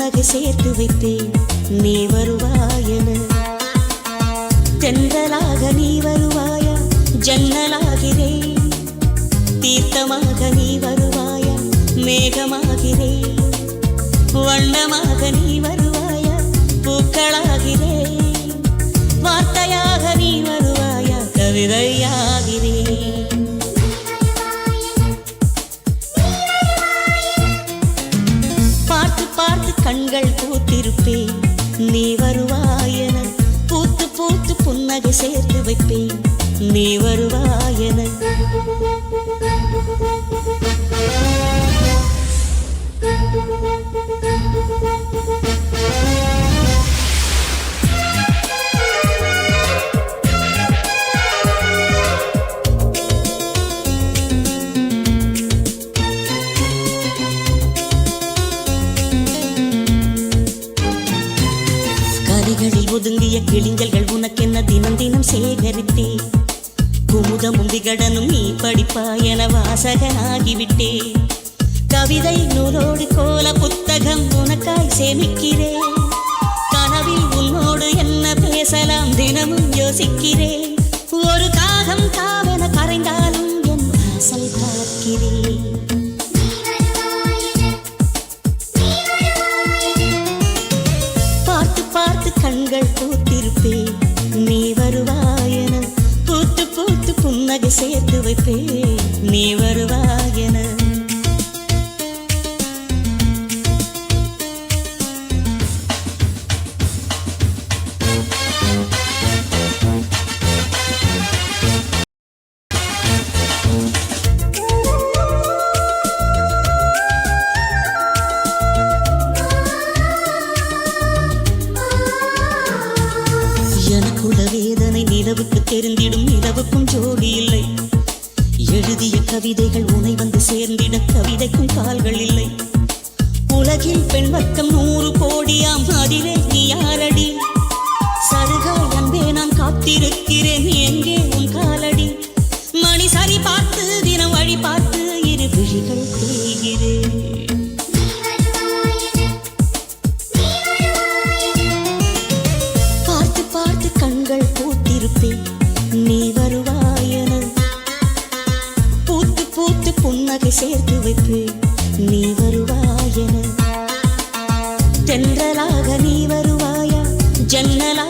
புன்னகை சேர்த்து வைத்தேன் நீ வருவாயென. தென்றலாக நீ வருவாயா, ஜன்னலாகிறேன். தீர்த்தமாக நீ வருவாயா, மேகமாகிறேன். வண்ணமாக நீ வருவாயா, பூக்களாகிறேன். வார்த்தையாக நீ வருவாயா, கவிதையாகிறேன். பார்த்து பார்த்து கண்கள் பூத்திருப்பேன் நீ வருவாயென. பூத்து பூத்து புன்னகை சேர்த்து வைப்பேன் நீ வருவாயென. கரிகளில் ஒதுங்கிய கிளிஞ்சல்கள் உனக்கென்ன தினம் தினம் சேகரித்தே. குமுதமும் விகடனும் நீ படிப்பாயென வாசகனாகிவிட்டே. கவிதை நூலோடு கோல புத்தகம் உனக்காய் சேமிக்கிறேன். கனவில் உன்னோடு என்ன பேசலாம் தினமும் யோசிக்கிறேன். ஒரு காகம் காவென கரைந்தாலும் என் வாசல் பார்க்கிறேன். பார்த்து பார்த்து கண்கள் பூத்திருப்பேன் நீ வருவாயென. பூத்து பூத்து புன்னகை சேர்த்து வைப்பேன் நீ வருவாயென. எனக்குள்ள வேதனை நிலவுக்கு தெரிந்திடும், நிலவுக்கும் ஜோடி இல்லை. எழுதிய கவிதைகள் உனை வந்து சேர்ந்திட கவிதைக்கும் கால்கள் இல்லை. உலகில் பெண் வர்க்கம் 100 கோடியாம், அதிலே நீ யாரடி? சருகாய் அன்பே நான் காத்திருக்கிறேன், எங்கே உன் காலடி? மணி சரி பார்த்து தினம் வழி பார்த்து இரு விழிகள் தேய்கிறேன். கண்கள் பூத்திருப்பேன் நீ வருவாயென. பூத்து பூத்து புன்னகை சேர்த்து வைப்பேன் நீ வருவாயென. தென்றலாக நீ வருவாயா, ஜன்னலா